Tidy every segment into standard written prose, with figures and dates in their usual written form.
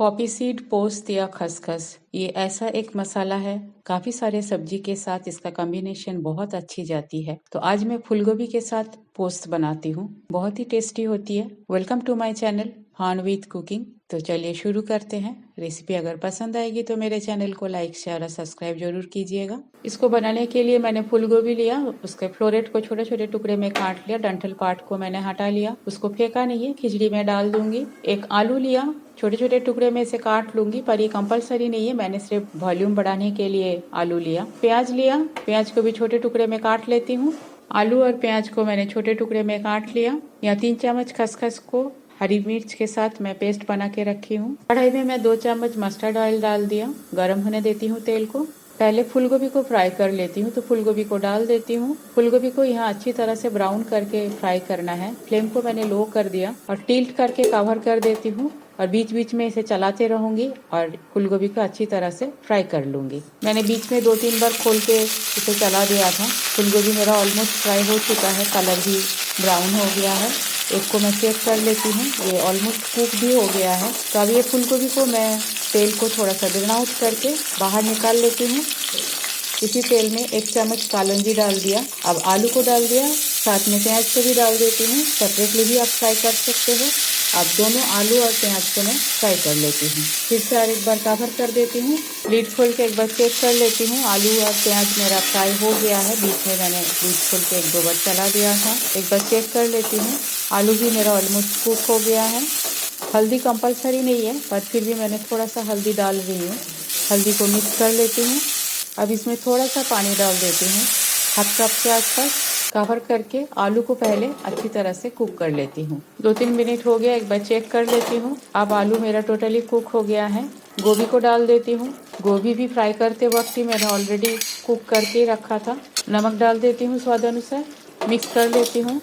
Poppy seed, पोस्त या खसखस, ये ऐसा एक मसाला है, काफी सारे सब्जी के साथ इसका कॉम्बिनेशन बहुत अच्छी जाती है। तो आज मैं फूलगोभी के साथ पोस्त बनाती हूँ, बहुत ही टेस्टी होती है। वेलकम टू माय चैनल हान विद कुकिंग। तो चलिए शुरू करते हैं। रेसिपी अगर पसंद आएगी तो मेरे चैनल को लाइक, शेयर और सब्सक्राइब जरूर कीजिएगा। इसको बनाने के लिए मैंने फूलगोभी लिया, उसके फ्लोरेट को छोटे छोटे टुकड़े में काट लिया, डंठल पार्ट को मैंने हटा लिया, उसको फेंका नहीं है, खिचड़ी में डाल दूंगी। एक आलू लिया, छोटे छोटे टुकड़े में से काट लूंगी, पर ये कंपलसरी नहीं है, मैंने सिर्फ वॉल्यूम बढ़ाने के लिए आलू लिया। प्याज लिया, प्याज को भी छोटे टुकड़े में काट लेती हूँ। आलू और प्याज को मैंने छोटे टुकड़े में काट लिया। यहाँ 3 चम्मच खसखस को हरी मिर्च के साथ मैं पेस्ट बना के रखी हूँ। कढ़ाई में मैं 2 चम्मच मस्टर्ड ऑयल डाल दिया, गरम होने देती हूँ तेल को। पहले फूलगोभी को फ्राई कर लेती हूँ, तो फूलगोभी को डाल देती हूँ। फूलगोभी को यहाँ अच्छी तरह से ब्राउन करके फ्राई करना है। फ्लेम को मैंने लो कर दिया और टिल्ट करके कवर कर देती हूँ और बीच बीच में इसे चलाते रहूंगी और फूलगोभी को अच्छी तरह से फ्राई कर लूंगी। मैंने बीच में 2-3 बार खोल के इसे चला दिया था। फूलगोभी मेरा ऑलमोस्ट फ्राई हो चुका है, कलर भी ब्राउन हो गया है। एक को मैं चेक कर लेती हूँ, ये ऑलमोस्ट कुक भी हो गया है। तो अब ये फूलगोभी को मैं तेल को थोड़ा सा ड्रेन आउट करके बाहर निकाल लेती हूँ। इसी तेल में 1 चम्मच कालंजी डाल दिया। अब आलू को डाल दिया, साथ में प्याज को भी डाल देती हूँ। सेपरेटली भी आप फ्राई कर सकते हो। अब दोनों आलू और प्याज को मैं फ्राई कर लेती हूँ। फिर से और एक बार कवर कर देती हूँ। लीड खोल के एक बार चेक कर लेती हूँ। आलू और प्याज मेरा फ्राई हो गया है। बीच में मैंने लीड खोल के 1-2 बार चला दिया था। एक बार चेक कर लेती हूँ। आलू भी मेरा ऑलमोस्ट कुक हो गया है। हल्दी कंपलसरी नहीं है, पर फिर भी मैंने थोड़ा सा हल्दी डाल रही हूँ। हल्दी को मिक्स कर लेती हूँ। अब इसमें थोड़ा सा पानी डाल देती हूँ, 1/2 कप के आसपास। कवर करके आलू को पहले अच्छी तरह से कुक कर लेती हूँ। 2-3 मिनट हो गया, एक बार चेक कर लेती हूँ। अब आलू मेरा टोटली कुक हो गया है। गोभी को डाल देती हूँ। गोभी भी फ्राई करते वक्त ही मैंने ऑलरेडी कुक करके रखा था। नमक डाल देती हूँ स्वाद अनुसार, मिक्स कर लेती हूँ।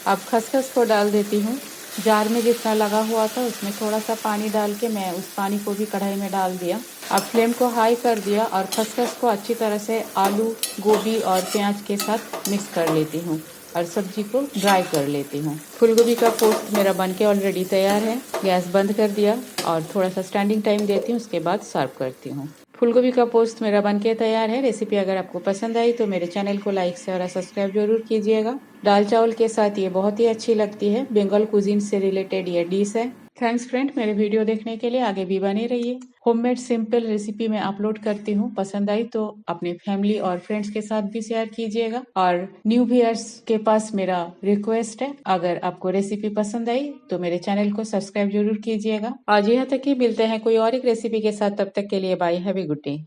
अब खसखस को डाल देती हूँ। जार में जितना लगा हुआ था उसमें थोड़ा सा पानी डाल के मैं उस पानी को भी कढ़ाई में डाल दिया। अब फ्लेम को हाई कर दिया और खसखस को अच्छी तरह से आलू, गोभी और प्याज के साथ मिक्स कर लेती हूँ और सब्जी को ड्राई कर लेती हूँ। फूलगोभी का पोस्त मेरा बनके ऑलरेडी तैयार है। गैस बंद कर दिया और थोड़ा सा स्टैंडिंग टाइम देती हूँ, उसके बाद सर्व करती हूँ। फूलगोभी का पोस्त मेरा बनके तैयार है। रेसिपी अगर आपको पसंद आई तो मेरे चैनल को लाइक, शेयर और सब्सक्राइब जरूर कीजिएगा। दाल चावल के साथ ये बहुत ही अच्छी लगती है। बंगाल कुजीन से रिलेटेड ये डिश है। थैंक्स फ्रेंड, मेरे वीडियो देखने के लिए। आगे भी बने रहिए। होममेड सिंपल रेसिपी मैं अपलोड करती हूँ, पसंद आई तो अपने फैमिली और फ्रेंड्स के साथ भी शेयर कीजिएगा। और न्यू व्यूअर्स के पास मेरा रिक्वेस्ट है, अगर आपको रेसिपी पसंद आई तो मेरे चैनल को सब्सक्राइब जरूर कीजिएगा। आज यहाँ तक ही, मिलते हैं कोई और एक रेसिपी के साथ। तब तक के लिए bye, have a good day.